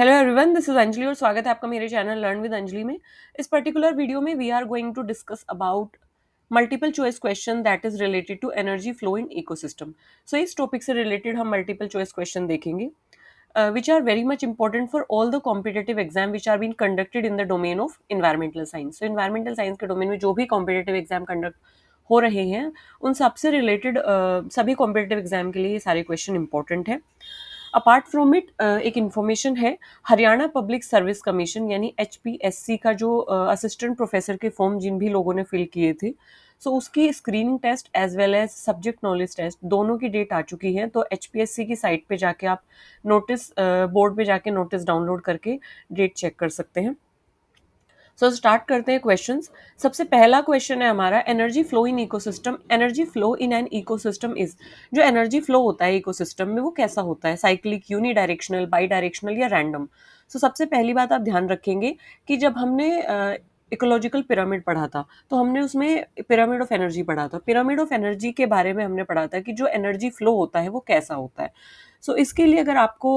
Hello everyone, this is Anjali और स्वागत है आपका मेरे चैनल लर्न विद अंजलि में। इस पर्टिकुलर वीडियो में we are going to discuss about multiple choice question that is related to energy flow in ecosystem. So इस टॉपिक से रिलेटेड हम मल्टीपल चॉइस क्वेश्चन देखेंगे which are very much important for all the competitive exam which are been conducted in the domain of environmental science. So environmental science के domain में जो भी competitive exam conduct हो रहे हैं उन सबसे रिलेटेड सभी कॉम्पिटेटिव एग्जाम के लिए ये सारे क्वेश्चन इंपॉर्टेंट है। अपार्ट फ्रॉम इट एक इन्फॉर्मेशन है, हरियाणा पब्लिक सर्विस कमीशन यानी HPSC का जो असिस्टेंट प्रोफेसर के फॉर्म जिन भी लोगों ने फिल किए थे, सो उसकी screening test as well as subject knowledge test दोनों की डेट आ चुकी है। तो HPSC की साइट पे जाके आप नोटिस बोर्ड पे जाके नोटिस डाउनलोड करके डेट चेक कर सकते हैं। सो स्टार्ट करते हैं क्वेश्चंस। सबसे पहला क्वेश्चन है हमारा, energy flow in ecosystem. Energy flow in an ecosystem is, जो एनर्जी फ्लो होता है इकोसिस्टम में वो कैसा होता है, cyclic, unidirectional, bidirectional या रैंडम। सो सबसे पहली बात आप ध्यान रखेंगे कि जब हमने इकोलॉजिकल पिरामिड पढ़ा था तो हमने उसमें पिरामिड ऑफ एनर्जी पढ़ा था। पिरामिड ऑफ एनर्जी के बारे में हमने पढ़ा था कि जो एनर्जी फ्लो होता है वो कैसा होता है। सो इसके लिए अगर आपको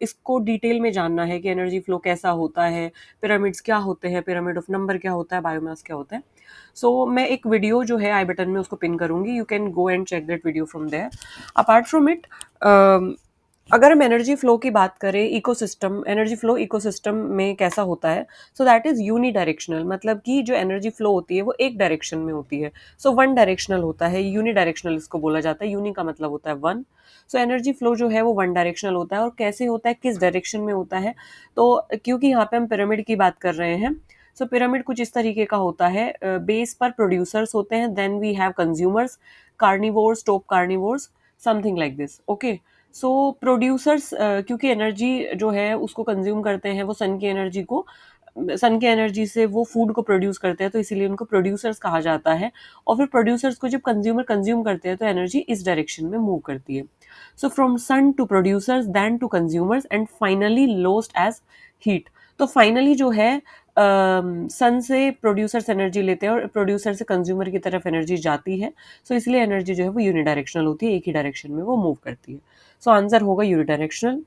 इसको डिटेल में जानना है कि एनर्जी फ्लो कैसा होता है, पिरामिड्स क्या होते हैं, पिरामिड ऑफ नंबर क्या होता है, बायोमास क्या होता है, सो मैं एक वीडियो जो है आई बटन में उसको पिन करूंगी, you can go and check that video from there. Apart from it, अगर हम एनर्जी फ्लो की बात करें, इकोसिस्टम एनर्जी फ्लो इकोसिस्टम में कैसा होता है, so that is unidirectional. मतलब कि जो एनर्जी फ्लो होती है वो एक डायरेक्शन में होती है। सो वन डायरेक्शनल होता है, यूनी डायरेक्शनल इसको बोला जाता है। यूनी का मतलब होता है वन। सो एनर्जी फ्लो जो है वो वन डायरेक्शनल होता है। और कैसे होता है, किस डायरेक्शन में होता है, तो क्योंकि यहाँ पे हम पिरामिड की बात कर रहे हैं, सो पिरामिड कुछ इस तरीके का होता है। बेस पर प्रोड्यूसर्स होते हैं, then we have consumers, carnivores, top carnivores, something like this. Okay, so producers क्योंकि एनर्जी जो है उसको कंज्यूम करते हैं, वो सन की एनर्जी से वो फूड को प्रोड्यूस करते हैं, तो इसीलिए उनको प्रोड्यूसर्स कहा जाता है। और फिर प्रोड्यूसर्स को जब कंज्यूमर कंज्यूम करते हैं तो एनर्जी इस डायरेक्शन में मूव करती है। So from sun to producers, then to consumers and finally lost as heat. तो फाइनली जो है सन से प्रोड्यूसर्स एनर्जी लेते हैं और प्रोड्यूसर से कंज्यूमर की तरफ एनर्जी जाती है। सो इसलिए एनर्जी जो है वो यूनिडायरेक्शनल होती है, एक ही डायरेक्शन में वो मूव करती है। सो आंसर होगा unidirectional.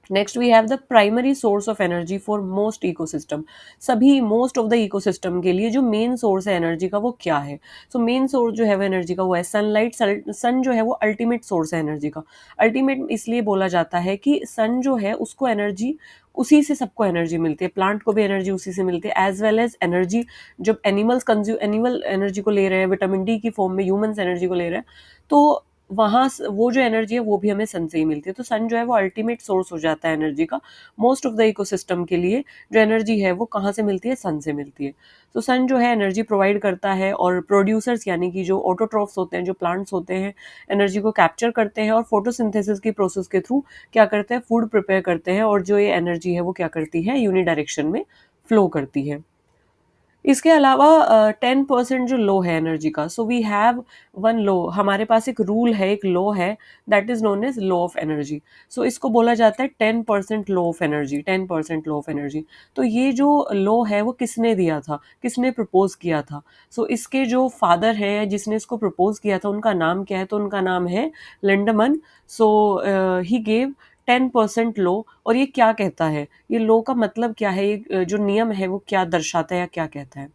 Next we have the primary source of energy for most ecosystem. सभी मोस्ट ऑफ द इकोसिस्टम के लिए जो मेन सोर्स है एनर्जी का वो क्या है। सो मेन सोर्स जो है वो एनर्जी का वो है सनलाइट। सन जो है वो अल्टीमेट सोर्स है एनर्जी का। अल्टीमेट इसलिए बोला जाता है कि सन जो है उसको एनर्जी, उसी से सबको एनर्जी मिलती है, प्लांट को भी एनर्जी उसी से मिलती है, एज वेल एज एनर्जी जब एनिमल एनर्जी को ले रहे हैं, विटामिन डी की फॉर्म में ह्यूमंस एनर्जी को ले रहे हैं, तो वहाँ वो जो एनर्जी है वो भी हमें सन से ही मिलती है। तो सन जो है वो अल्टीमेट सोर्स हो जाता है एनर्जी का। मोस्ट ऑफ द इकोसिस्टम के लिए जो एनर्जी है वो कहाँ से मिलती है, सन से मिलती है। तो सन जो है एनर्जी प्रोवाइड करता है, और प्रोड्यूसर्स यानी कि जो ऑटोट्रॉफ्स होते हैं, जो प्लांट्स होते हैं, एनर्जी को कैप्चर करते हैं और फोटोसिंथेसिस की प्रोसेस के थ्रू क्या करते हैं, फूड प्रिपेयर करते हैं, और जो ये एनर्जी है वो क्या करती है, यूनी डायरेक्शन में फ्लो करती है। इसके अलावा 10% जो लो है एनर्जी का, so we have one law, हमारे पास एक रूल है, एक लॉ है, that is known as law of energy. So इसको बोला जाता है 10% law of energy, 10% law of energy. तो ये जो लॉ है वो किसने दिया था, किसने प्रपोज किया था, सो इसके जो फादर हैं जिसने इसको प्रपोज किया था उनका नाम क्या है, तो उनका नाम है लिंडमन। सो ही गेव 10% लो। और ये क्या कहता है, ये लो का मतलब क्या है, ये जो नियम है वो क्या दर्शाता है या क्या कहता है।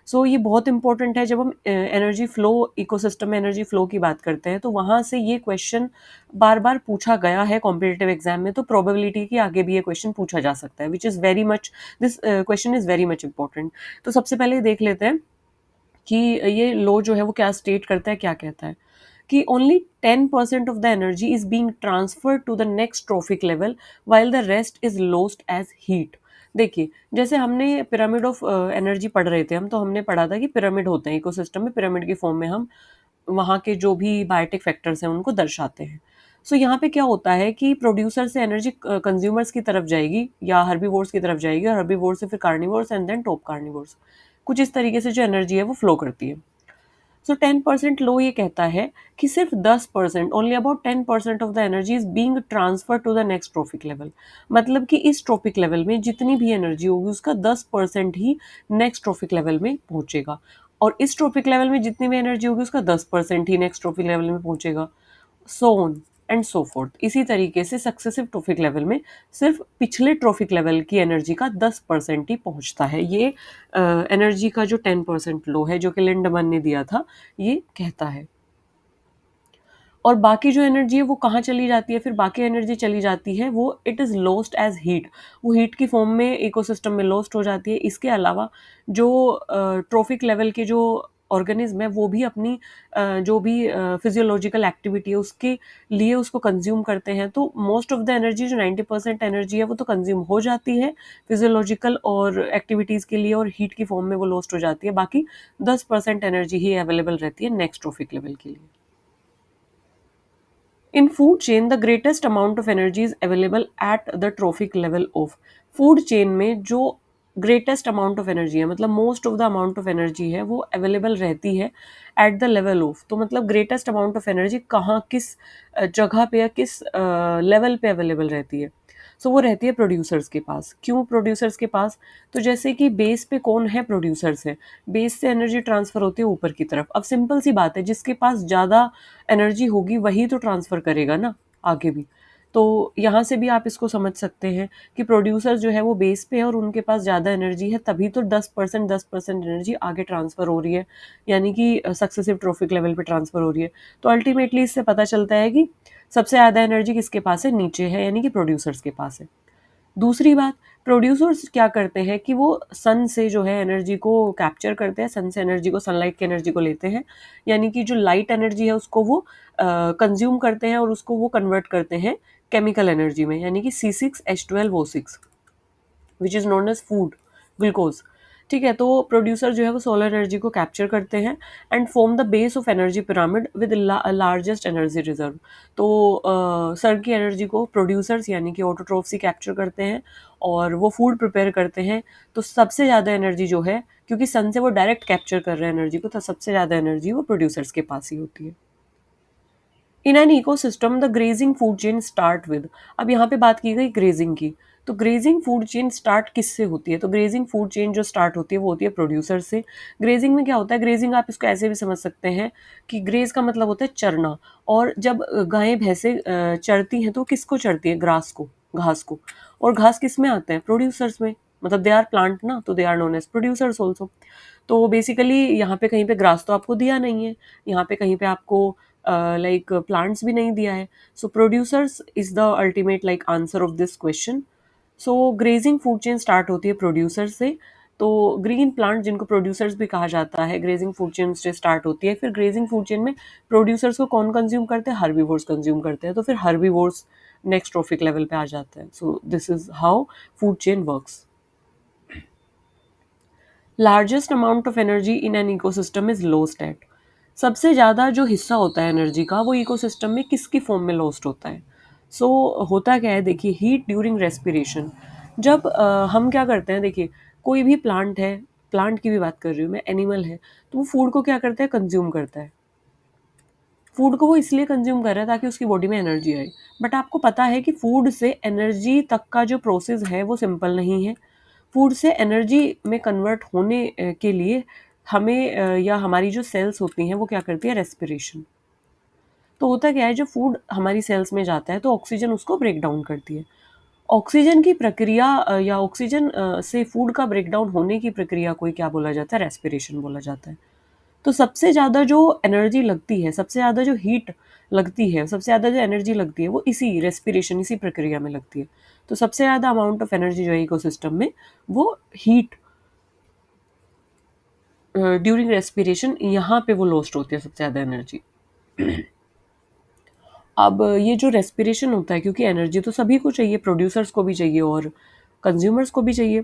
सो ये बहुत इंपॉर्टेंट है। जब हम एनर्जी फ्लो, इकोसिस्टम में एनर्जी फ्लो की बात करते हैं तो वहां से ये क्वेश्चन बार बार पूछा गया है कॉम्पिटिटिव एग्जाम में, तो प्रोबेबिलिटी की आगे भी ये क्वेश्चन पूछा जा सकता है, which is very much, this question is very much important. तो सबसे पहले देख लेते हैं कि ये लो जो है वो क्या स्टेट करता है, क्या कहता है कि only 10% of the energy is being transferred to the next trophic level while the rest is lost as heat. देखिए, जैसे हमने पिरामिड ऑफ एनर्जी पढ़ रहे थे हम, तो हमने पढ़ा था कि पिरामिड होते हैं इकोसिस्टम में, पिरामिड की फॉर्म में हम वहाँ के जो भी बायोटिक फैक्टर्स हैं उनको दर्शाते हैं। सो यहाँ पे क्या होता है कि प्रोड्यूसर से एनर्जी कंज्यूमर्स की तरफ जाएगी या हर्बीवोर्स की तरफ जाएगी, और हर्बीवोर्स से फिर carnivores and then top carnivores. कुछ इस तरीके से जो एनर्जी है वो फ्लो करती है। सो 10% लो ये कहता है कि सिर्फ 10%, only about 10% of the energy is being transfer to the next trophic level. मतलब कि इस ट्रॉपिक लेवल में जितनी भी एनर्जी होगी उसका 10% ही नेक्स्ट ट्रॉपिक लेवल में पहुंचेगा, और इस ट्रॉपिक लेवल में जितनी भी एनर्जी होगी उसका 10% ही नेक्स्ट ट्रॉपिक लेवल में पहुंचेगा, so on and so fourth. इसी तरीके से सक्सेसिव ट्रॉफिक लेवल में सिर्फ पिछले ट्रॉफिक लेवल की एनर्जी का 10% ही पहुंचता है। ये एनर्जी का जो 10% लो है जो कि लिंडमैन ने दिया था, ये कहता है। और बाकी जो एनर्जी है वो कहाँ चली जाती है, फिर बाकी एनर्जी चली जाती है, वो it is lost as heat. वो हीट की फॉर्म में इकोसिस्टम में लॉस्ट हो जाती है। इसके अलावा जो ट्रॉफिक लेवल के जो ऑर्गेनिज्म है वो भी अपनी जो भी फिजियोलॉजिकल एक्टिविटी है उसके लिए उसको कंज्यूम करते हैं। तो मोस्ट ऑफ द एनर्जी जो 90% एनर्जी है वो तो कंज्यूम हो जाती है फिजियोलॉजिकल और एक्टिविटीज़ के लिए, और हीट की फॉर्म में वो लॉस्ट हो जाती है। बाकी 10% एनर्जी ही अवेलेबल रहती है नेक्स्ट ट्रॉफिक लेवल के लिए। In food chain, the greatest amount of energy is available at the trophic level of food chain में जो greatest amount of energy है, मतलब most of the amount of energy है वो available रहती है at the level of। तो मतलब greatest amount of energy कहाँ किस जगह पे या किस level पे available रहती है। सो वो रहती है प्रोड्यूसर्स के पास। क्यों प्रोड्यूसर्स के पास? तो जैसे कि बेस पे कौन है, प्रोड्यूसर्स है। बेस से एनर्जी ट्रांसफर होती है ऊपर की तरफ। अब सिंपल सी बात है, जिसके पास ज़्यादा एनर्जी होगी वही तो ट्रांसफर करेगा ना आगे भी। तो यहाँ से भी आप इसको समझ सकते हैं कि प्रोड्यूसर जो है वो बेस पे है और उनके पास ज़्यादा एनर्जी है, तभी तो 10% एनर्जी आगे ट्रांसफ़र हो रही है, यानी कि सक्सेसिव ट्रॉफिक लेवल पे ट्रांसफ़र हो रही है। तो अल्टीमेटली इससे पता चलता है कि सबसे ज़्यादा एनर्जी किसके पास है, नीचे है, यानी कि प्रोड्यूसर्स के पास है। दूसरी बात, प्रोड्यूसर्स क्या करते हैं कि वो सन से जो है एनर्जी को कैप्चर करते हैं, सन से एनर्जी को, सनलाइट की एनर्जी को लेते हैं, यानी कि जो लाइट एनर्जी है उसको वो कंज्यूम करते हैं और उसको वो कन्वर्ट करते हैं केमिकल एनर्जी में, यानी कि C6H12O6 which is known as food, glucose. ठीक है, तो प्रोड्यूसर जो है वो सोलर एनर्जी को कैप्चर करते हैं and form the base of energy pyramid with largest energy reserve. तो सर की एनर्जी को प्रोड्यूसर्स यानी कि ऑटोट्रोफ्स ही कैप्चर करते हैं और वो फूड प्रिपेयर करते हैं। तो सबसे ज़्यादा एनर्जी जो है, क्योंकि सन से वो डायरेक्ट कैप्चर कर रहे हैं एनर्जी को, तो सबसे ज़्यादा एनर्जी वो प्रोड्यूसर्स के पास ही होती है। इन an ecosystem the grazing food chain start with. अब यहाँ पे बात की गई ग्रेजिंग की, तो ग्रेजिंग फूड चेन स्टार्ट किससे होती है? तो ग्रेजिंग फूड चेन जो स्टार्ट होती है वो होती है प्रोड्यूसर से। ग्रेजिंग में क्या होता है? ग्रेजिंग आप इसको ऐसे भी समझ सकते हैं कि ग्रेज का मतलब होता है चरना। और जब गायें भैंसें चरती हैं तो किसको चरती है? ग्रास को, घास को। और घास किस में आता है? प्रोड्यूसर्स में। मतलब दे आर प्लांट ना, तो they are known as producers also. तो बेसिकली यहाँ पे कहीं पे ग्रास तो आपको दिया नहीं है, यहाँ पे कहीं पे आपको लाइक प्लांट्स भी नहीं दिया है। So producers is the ultimate like answer of this question. So grazing food chain start होती है प्रोड्यूसर से। तो ग्रीन प्लांट जिनको प्रोड्यूसर्स भी कहा जाता है, ग्रेजिंग फूड चेन से स्टार्ट होती है। फिर ग्रेजिंग फूड चेन में प्रोड्यूसर्स को कौन कंज्यूम करते हैं? हर्बीवोर्स कंज्यूम करते हैं। तो फिर हर्बीवोर्स नेक्स्ट ट्रॉफिक लेवल पे आ जाते हैं। So this is how food chain works. Largest amount of energy in an ecosystem is lost at. सबसे ज़्यादा जो हिस्सा होता है एनर्जी का वो इकोसिस्टम में किसकी फॉर्म में लॉस्ट होता है? होता क्या है, देखिए, हीट ड्यूरिंग रेस्पिरेशन। जब हम क्या करते हैं, देखिए, कोई भी प्लांट है, प्लांट की भी बात कर रही हूँ मैं, एनिमल है, तो वो फूड को क्या करता है? कंज्यूम करता है। फूड को वो इसलिए कंज्यूम कर रहा है ताकि उसकी बॉडी में एनर्जी आए। बट आपको पता है कि फूड से एनर्जी तक का जो प्रोसेस है वो सिंपल नहीं है। फूड से एनर्जी में कन्वर्ट होने के लिए हमें या हमारी जो सेल्स होती हैं वो क्या करती है? रेस्पिरेशन। तो होता क्या है, जो फूड हमारी सेल्स में जाता है तो ऑक्सीजन उसको ब्रेक डाउन करती है। ऑक्सीजन की प्रक्रिया या ऑक्सीजन से फूड का ब्रेक डाउन होने की प्रक्रिया को ही क्या बोला जाता है? रेस्पिरेशन बोला जाता है। तो सबसे ज़्यादा जो एनर्जी लगती है, सबसे ज़्यादा जो हीट लगती है, सबसे ज़्यादा जो एनर्जी लगती है वो इसी रेस्पिरेशन, इसी प्रक्रिया में लगती है। तो सबसे ज़्यादा अमाउंट ऑफ एनर्जी जो है इकोसिस्टम में वो हीट ड्यूरिंग रेस्पिरेशन, यहाँ पे वो लॉस्ट होती है सबसे ज़्यादा एनर्जी। अब ये जो रेस्पिरेशन होता है, क्योंकि एनर्जी तो सभी को चाहिए, प्रोड्यूसर्स को भी चाहिए और कंज्यूमर्स को भी चाहिए।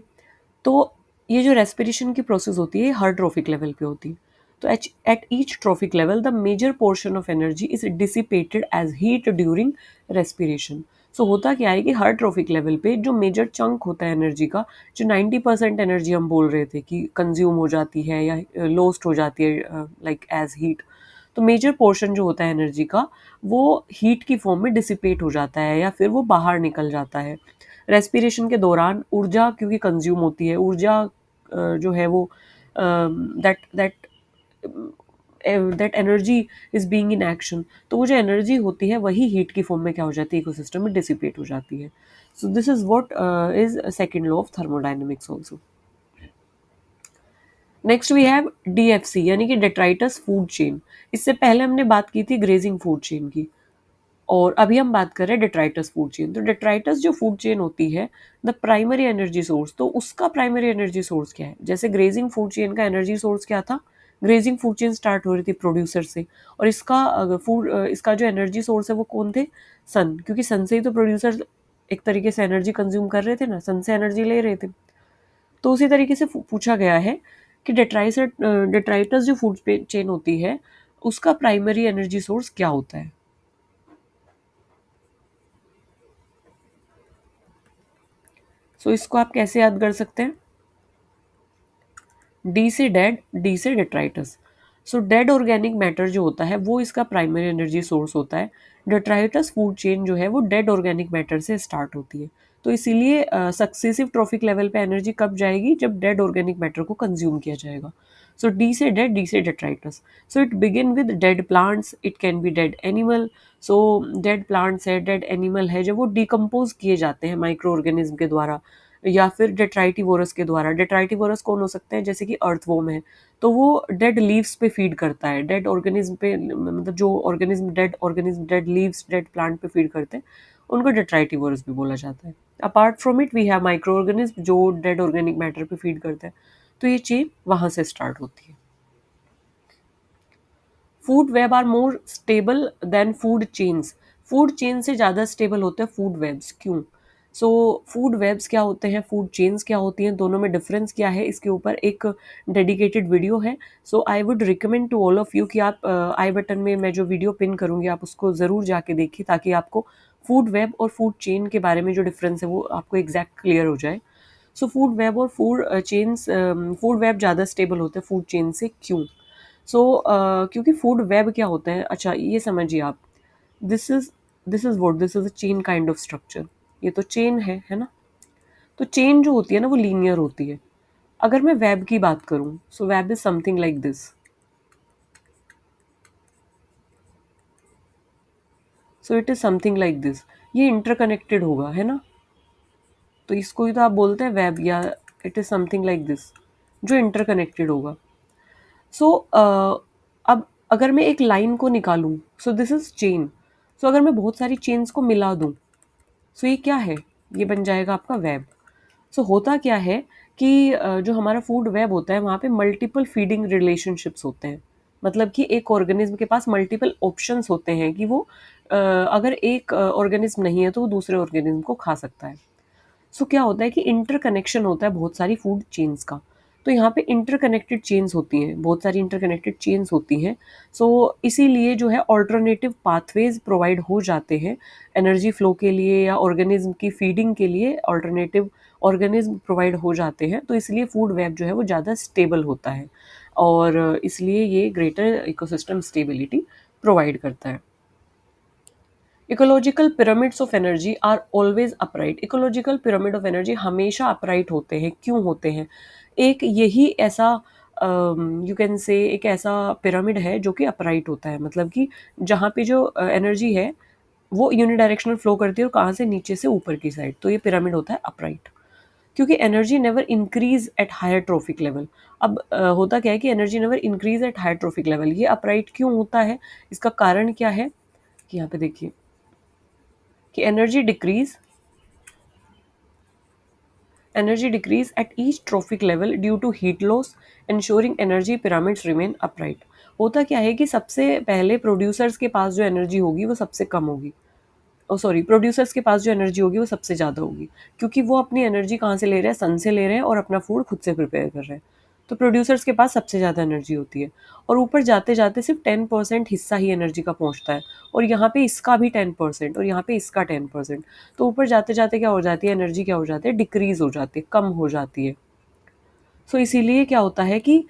तो ये जो रेस्पिरेशन की प्रोसेस होती है हर ट्रॉफिक लेवल पे होती है। तो at each trophic level the major portion of energy is dissipated as heat during respiration. So होता क्या है कि हर ट्रॉफिक लेवल पे जो मेजर चंक होता है एनर्जी का, जो 90% एनर्जी हम बोल रहे थे कि कंज्यूम हो जाती है या लॉस्ट हो जाती है लाइक एज हीट, तो मेजर पोर्शन जो होता है एनर्जी का वो हीट की फॉर्म में डिसिपेट हो जाता है या फिर वो बाहर निकल जाता है। रेस्पिरेशन के दौरान ऊर्जा क्योंकि कंज्यूम होती है, ऊर्जा जो है वो that that that energy is being in action, तो वो जो एनर्जी होती है वही हीट की फॉर्म में क्या हो जाती है, इकोसिस्टम में डिसिपेट हो जाती है. So this is what is second law of thermodynamics also. Next we have DFC यानी कि डेट्राइटस फूड चेन. इससे पहले हमने बात की थी ग्रेजिंग फूड चेन की, और अभी हम बात कर रहे हैं डेट्राइटस फूड चेन. तो डेट्राइटस जो फूड चेन होती है, द प्राइमरी एनर्जी सोर्स, तो उसका प्राइमरी एनर्जी सोर्स क्या है? जैसे ग्रेजिंग फूड चेन का एनर्जी सोर्स क्या था? ग्रेजिंग फूड चेन स्टार्ट हो रही थी प्रोड्यूसर से, और इसका जो एनर्जी सोर्स है वो कौन थे? सन, क्योंकि सन से ही तो प्रोड्यूसर एक तरीके से एनर्जी कंज्यूम कर रहे थे ना, सन से एनर्जी ले रहे थे. तो उसी तरीके से पूछा गया है कि डेट्राइटस जो फूड चेन होती है उसका प्राइमरी एनर्जी सोर्स क्या होता है? सो इसको आप कैसे याद कर सकते हैं? डी से डेड, डी से डेट्राइटस. सो डेड ऑर्गेनिक मैटर जो होता है वो इसका प्राइमरी एनर्जी सोर्स होता है. डेट्राइटस फूड चेन जो है वो डेड ऑर्गेनिक मैटर से स्टार्ट होती है. तो इसीलिए सक्सेसिव ट्रॉफिक लेवल पे एनर्जी कब जाएगी? जब डेड ऑर्गेनिक मैटर को कंज्यूम किया जाएगा. सो डी से डेड, डी से detritus. So it begin with dead plants, it can be dead animal. So dead plants है, डेड एनिमल है, जब वो डिकम्पोज किए जाते हैं माइक्रो ऑर्गेनिज्म के द्वारा या फिर डेट्राइटिवोरस के द्वारा. डेट्राइटिवोरस कौन हो सकते हैं? जैसे कि अर्थवॉर्म है, तो वो डेड लीव्स पे फीड करता है, डेड ऑर्गेनिज्म पे, मतलब जो organism dead leaves, dead plant पे फीड करते हैं, उनको डेट्राइटिवोरस भी बोला जाता है. Apart from it we have microorganism जो डेड ऑर्गेनिक मैटर पे फीड करते हैं. तो ये चेन वहां से स्टार्ट होती है. Food web are more stable than food chains. Food chain से ज़्यादा स्टेबल होते हैं फूड वेब्स. क्यों? सो फूड वेब्स क्या होते हैं, फूड चेन्स क्या होती हैं, दोनों में डिफरेंस क्या है, इसके ऊपर एक डेडिकेटेड वीडियो है. So I would recommend to all of you कि आप आई बटन में मैं जो वीडियो पिन करूँगी आप उसको ज़रूर जाके देखिए, ताकि आपको फूड वेब और फूड चेन के बारे में जो डिफरेंस है वो आपको एग्जैक्ट क्लियर हो जाए. सो फूड वेब और फूड वेब ज़्यादा स्टेबल होते हैं फूड चेन से. क्यों? क्योंकि फूड वेब क्या होता है, अच्छा ये समझिए आप. This is this is a chain kind of structure. ये तो चेन है ना? तो चेन जो होती है ना वो लीनियर होती है. अगर मैं वेब की बात करूं, so web is something like this. So it is something like this. ये इंटरकनेक्टेड होगा, है ना? तो इसको ही तो आप बोलते हैं वेब, या it is something like this, जो इंटरकनेक्टेड होगा. सो अब अगर मैं एक लाइन को निकालूं, सो दिस इज चेन. सो अगर मैं बहुत सारी चेन्स को मिला दूं, सो ये क्या है? ये बन जाएगा आपका वेब. सो होता क्या है कि जो हमारा फूड वेब होता है वहाँ पे मल्टीपल फीडिंग रिलेशनशिप्स होते हैं. मतलब कि एक ऑर्गेनिज्म के पास मल्टीपल ऑप्शंस होते हैं कि वो अगर एक ऑर्गेनिज्म नहीं है तो वो दूसरे ऑर्गेनिज्म को खा सकता है. सो क्या होता है कि इंटरकनेक्शन होता है बहुत सारी फूड चेन्स का. तो यहाँ पे इंटरकनेक्टेड चेन्स होती हैं, बहुत सारी इंटरकनेक्टेड चेन्स होती हैं. सो इसीलिए जो है ऑल्टरनेटिव पाथवेज प्रोवाइड हो जाते हैं एनर्जी फ्लो के लिए, या ऑर्गेनिज्म की फीडिंग के लिए ऑल्टरनेटिव ऑर्गेनिज्म प्रोवाइड हो जाते हैं. तो इसलिए फूड वेब जो है वो ज़्यादा स्टेबल होता है, और इसलिए ये ग्रेटर इकोसिस्टम स्टेबिलिटी प्रोवाइड करता है. Ecological pyramids of energy are always upright. Ecological pyramid of energy हमेशा अपराइट होते हैं. क्यों होते हैं? एक यही ऐसा यू कैन से एक ऐसा पिरामिड है जो कि अपराइट होता है, मतलब कि जहाँ पे जो एनर्जी है वो यूनिडायरेक्शनल फ्लो करती है, और कहाँ से? नीचे से ऊपर की साइड. तो ये पिरामिड होता है अपराइट, क्योंकि energy never increase at higher trophic level. अब होता क्या है कि energy never increase at higher trophic level. ये अपराइट क्यों होता है? इसका कारण क्या है कि यहाँ पे देखिए कि energy decrease at each trophic level due to heat loss, ensuring energy pyramids remain upright. होता क्या है कि सबसे पहले प्रोड्यूसर्स के पास जो एनर्जी होगी वो सबसे कम होगी. ओ सॉरी, प्रोड्यूसर्स के पास जो एनर्जी होगी वो सबसे ज़्यादा होगी, क्योंकि वो अपनी एनर्जी कहाँ से ले रहे हैं? सन से ले रहे हैं, और अपना फूड खुद से प्रिपेयर कर रहे हैं. तो प्रोड्यूसर्स के पास सबसे ज़्यादा एनर्जी होती है, और ऊपर जाते जाते सिर्फ 10% हिस्सा ही एनर्जी का पहुँचता है, और यहाँ पे इसका भी 10% और यहाँ पे इसका 10%. तो ऊपर जाते जाते क्या हो जाती है? एनर्जी क्या हो जाती है? डिक्रीज हो जाती है, कम हो जाती है. सो इसीलिए क्या होता है कि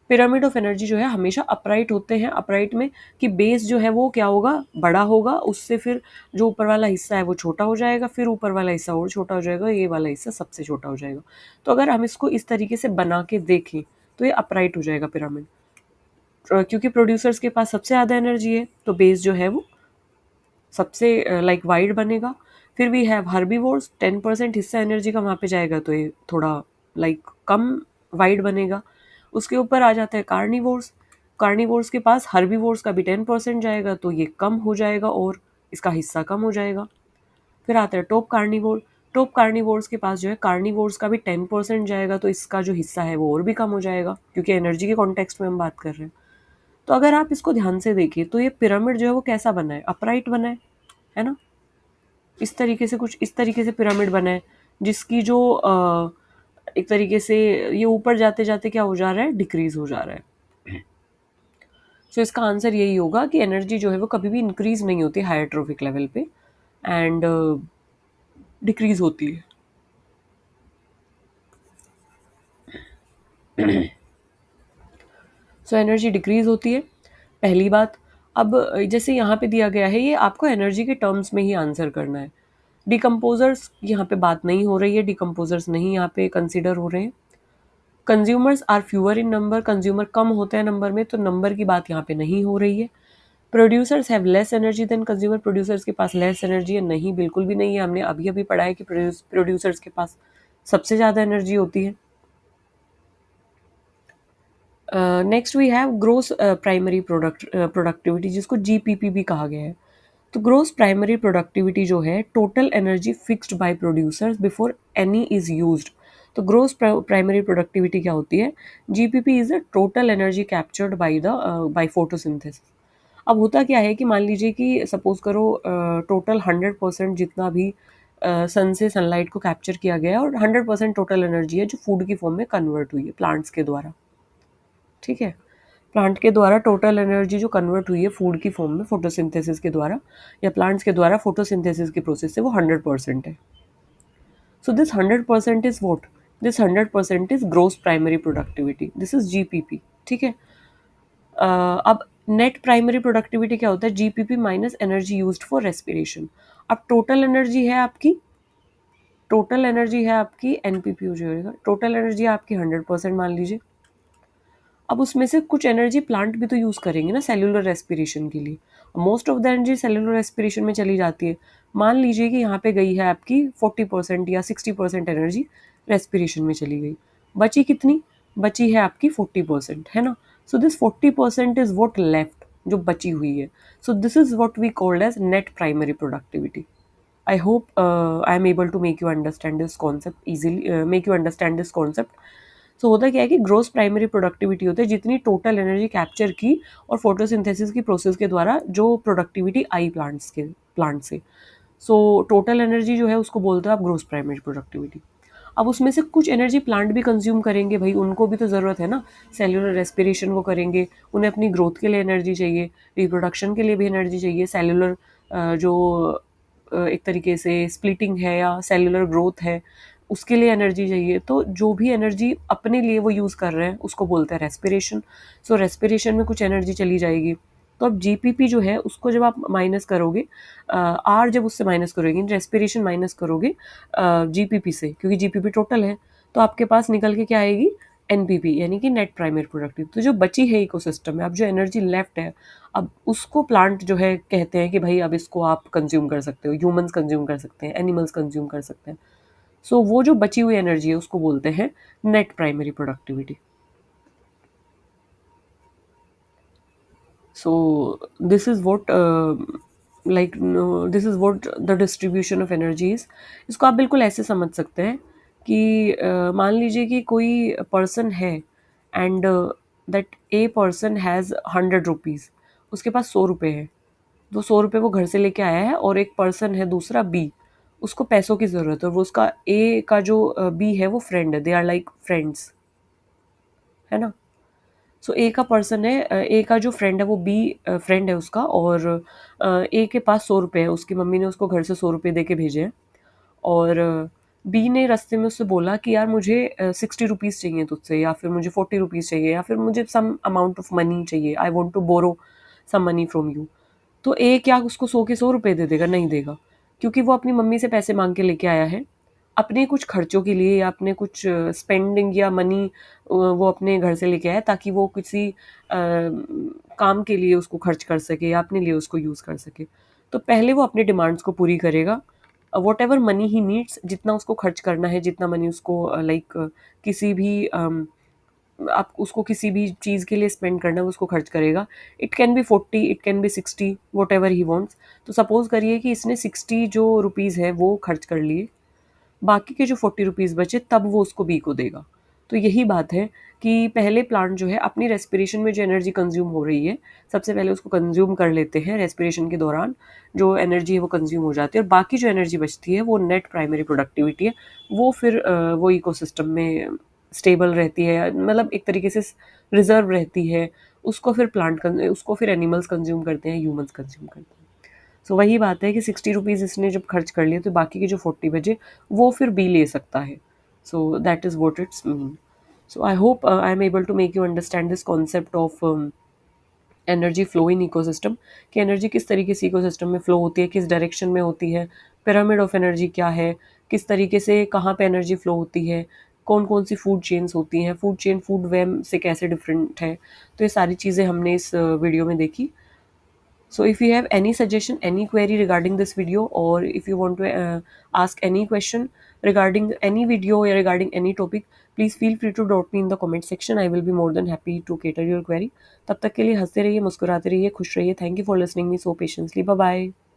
पिरामिड ऑफ एनर्जी जो है हमेशा अपराइट होते हैं. अपराइट में कि बेस जो है वो क्या होगा? बड़ा होगा, उससे फिर जो ऊपर वाला हिस्सा है वो छोटा हो जाएगा, फिर ऊपर वाला हिस्सा और छोटा हो जाएगा, ये वाला हिस्सा सबसे छोटा हो जाएगा. तो अगर हम इसको इस तरीके से बना के देखें तो ये अपराइट हो जाएगा पिरामिड. क्योंकि प्रोड्यूसर्स के पास सबसे ज़्यादा एनर्जी है तो बेस जो है वो सबसे लाइक वाइड बनेगा। फिर वी हैव हर्बीवोर्स, 10% हिस्सा एनर्जी का वहाँ पे जाएगा तो ये थोड़ा लाइक कम वाइड बनेगा। उसके ऊपर आ जाता है कार्निवोर्स। कार्निवोर्स के पास हर्बीवोर्स का भी 10% जाएगा तो ये कम हो जाएगा और इसका हिस्सा कम हो जाएगा। फिर आता है टॉप कार्निवोर। टॉप कार्निवोर्स के पास जो है कार्निवोर्स का भी 10% जाएगा तो इसका जो हिस्सा है वो और भी कम हो जाएगा, क्योंकि एनर्जी के कॉन्टेक्स्ट में हम बात कर रहे हैं। तो अगर आप इसको ध्यान से देखिए तो ये पिरामिड जो है वो कैसा बना है, अपराइट बना है ना। इस तरीके से, कुछ इस तरीके से पिरामिड बना है, जिसकी जो एक तरीके से ये ऊपर जाते जाते क्या हो जा रहा है, डिक्रीज हो जा रहा है। सो इसका आंसर यही होगा कि एनर्जी जो है वो कभी भी इंक्रीज नहीं होती हायर ट्रॉफिक लेवल पे, एंड डिक्रीज होती है। सो एनर्जी डिक्रीज होती है, पहली बात। अब जैसे यहाँ पे दिया गया है, ये आपको एनर्जी के टर्म्स में ही आंसर करना है। डिकम्पोजर्स यहाँ पे बात नहीं हो रही है, डिकम्पोजर्स नहीं यहाँ पे कंसिडर हो रहे हैं। Consumers are fewer in number, consumer कम होते हैं नंबर में, तो नंबर की बात यहाँ पे नहीं हो रही है। Producers have less energy than consumer, producers के पास लेस एनर्जी है, नहीं, बिल्कुल भी नहीं है। हमने अभी अभी पढ़ा है कि प्रोड्यूसर्स के पास सबसे ज़्यादा एनर्जी होती है। Next we have gross primary productivity, जिसको जीपीपी भी कहा गया है। तो ग्रोस प्राइमरी प्रोडक्टिविटी जो है, total energy fixed by producers before any is used. तो ग्रोस प्राइमरी प्रोडक्टिविटी क्या होती है, GPP is the total energy captured by photosynthesis. अब होता क्या है कि मान लीजिए कि सपोज करो टोटल 100% जितना भी सन से सनलाइट को कैप्चर किया गया है, और 100% टोटल एनर्जी है जो फूड की फॉर्म में कन्वर्ट हुई है प्लांट्स के द्वारा। ठीक है, प्लांट के द्वारा टोटल एनर्जी जो कन्वर्ट हुई है फूड की फॉर्म में फोटोसिंथेसिस के द्वारा, या प्लांट्स के द्वारा फोटोसिंथेसिस की प्रोसेस से, वो 100% है। So this 100% is what, this 100% is gross primary productivity, this is GPP. ठीक है। अब नेट प्राइमरी प्रोडक्टिविटी क्या होता है, GPP minus energy used for respiration. अब टोटल एनर्जी है आपकी, टोटल एनर्जी है आपकी एनपीपी हो जाएगा, टोटल एनर्जी है आपकी 100% मान लीजिए। अब उसमें से कुछ एनर्जी प्लांट भी तो यूज़ करेंगे ना सेल्यूलर रेस्पिरेशन के लिए, most of the energy cellular respiration में चली जाती है। मान लीजिए कि यहाँ पे गई है आपकी 40% या 60% एनर्जी रेस्पिरेशन में चली गई, बची कितनी, बची है आपकी 40%, है ना। So this 40% is what left, जो बची हुई है। So this is what we called as net primary productivity. I hope I am able to make you understand this concept easily, make you understand this concept. सो होता क्या है कि gross primary productivity होता है जितनी टोटल एनर्जी कैप्चर की और photosynthesis की प्रोसेस के द्वारा जो प्रोडक्टिविटी आई प्लांट से। सो टोटल एनर्जी जो है उसको बोलते हैं आप ग्रोस प्राइमरी प्रोडक्टिविटी। अब उसमें से कुछ एनर्जी प्लांट भी कंज्यूम करेंगे, भाई उनको भी तो ज़रूरत है ना, सेल्यूलर रेस्पिरेशन वो करेंगे, उन्हें अपनी ग्रोथ के लिए एनर्जी चाहिए, रिप्रोडक्शन के लिए भी एनर्जी चाहिए, सेल्यूलर जो एक तरीके से स्प्लिटिंग है या सेल्यूलर ग्रोथ है उसके लिए एनर्जी चाहिए। तो जो भी एनर्जी अपने लिए वो यूज़ कर रहे हैं उसको बोलते हैं रेस्पिरेशन। सो रेस्पिरेशन में कुछ एनर्जी चली जाएगी। तो अब जीपीपी जो है उसको जब आप माइनस करोगे, आर जब उससे माइनस करोगे, रेस्पिरेशन माइनस करोगे जीपीपी से, क्योंकि जीपीपी टोटल है, तो आपके पास निकल के क्या आएगी, एनपीपी, यानी कि नेट प्राइमरी प्रोडक्टिव। तो जो बची है इकोसिस्टम में, अब जो एनर्जी लेफ्ट है, अब उसको प्लांट जो है कहते हैं कि भाई अब इसको आप कंज्यूम कर सकते हो, ह्यूमंस कंज्यूम कर सकते हैं, एनिमल्स कंज्यूम कर सकते हैं। सो वो जो बची हुई एनर्जी है उसको बोलते हैं net primary productivity. So this is what like this is what the distribution of energy is. इसको आप बिल्कुल ऐसे समझ सकते हैं कि मान लीजिए कि कोई पर्सन है and that a person has 100 rupees, उसके पास 100 रुपये है, वो 100 रुपये वो घर से लेके आया है, और एक पर्सन है दूसरा बी, उसको पैसों की ज़रूरत है, और वो उसका ए का जो बी है वो फ्रेंड है, दे आर लाइक फ्रेंड्स, है ना। सो ए का पर्सन है, ए का जो फ्रेंड है वो बी फ्रेंड है उसका, और ए के पास 100 रुपये है, उसकी मम्मी ने उसको घर से 100 रुपये दे के भेजे हैं, और बी ने रास्ते में उससे बोला कि यार मुझे 60 रुपीज़ चाहिए तुझसे, या फिर मुझे 40 रुपीज़ चाहिए, या फिर मुझे सम अमाउंट ऑफ मनी चाहिए, I want to borrow some money from you. तो ए क्या उसको 100 के 100 रुपये दे देगा, नहीं देगा, क्योंकि वो अपनी मम्मी से पैसे मांग के लेके आया है, अपने कुछ खर्चों के लिए या अपने कुछ स्पेंडिंग या मनी वो अपने घर से लेके आए ताकि वो किसी काम के लिए उसको खर्च कर सके या अपने लिए उसको यूज़ कर सके। तो पहले वो अपनी डिमांड्स को पूरी करेगा। व्हाटएवर मनी ही नीड्स, जितना उसको खर्च करना है, जितना मनी उसको किसी भी आप उसको किसी भी चीज़ के लिए स्पेंड करना है, वो उसको खर्च करेगा। It can be 40, it can be 60, whatever he wants. तो सपोज़ करिए कि इसने 60 जो रुपीज़ है वो खर्च कर लिए, बाकी के जो 40 रुपीज़ बचे तब वो उसको बी को देगा। तो यही बात है कि पहले प्लांट जो है अपनी रेस्पिरेशन में जो एनर्जी कंज्यूम हो रही है, सबसे पहले उसको कंज्यूम कर लेते हैं रेस्पिरेशन के दौरान, जो एनर्जी है वो कंज्यूम हो जाती है और बाकी जो एनर्जी बचती है वो नेट प्राइमरी प्रोडक्टिविटी है। वो फिर वो इकोसिस्टम में स्टेबल रहती है, मतलब एक तरीके से रिज़र्व रहती है। उसको फिर एनिमल्स कंज्यूम करते हैं, ह्यूमन्स कंज्यूम करते हैं। सो वही बात है कि 60 रुपीज़ इसने जब खर्च कर लिए तो बाकी के जो 40 बचे वो फिर बी ले सकता है। So that is what it's mean. So I hope I am able to make you understand this concept of energy flow in ecosystem, कि एनर्जी किस तरीके से इकोसिस्टम में फ्लो होती है, किस डायरेक्शन में होती है, पिरामिड ऑफ एनर्जी क्या है, किस तरीके से कहाँ पे एनर्जी फ्लो होती है, कौन कौन सी फूड चेन्स होती हैं, फूड चेन फूड वेब से कैसे डिफरेंट है। तो ये सारी चीज़ें हमने इस वीडियो में देखी। So if you have any suggestion, any query regarding this video, or if you want to ask any question regarding any video or regarding any topic, please feel free to drop me in the comment section. I will be more than happy to cater your query. तब तक के लिए हंसते रहिए, मुस्कुराते रहिए, खुश रहिए. Thank you for listening me so patiently. Bye bye.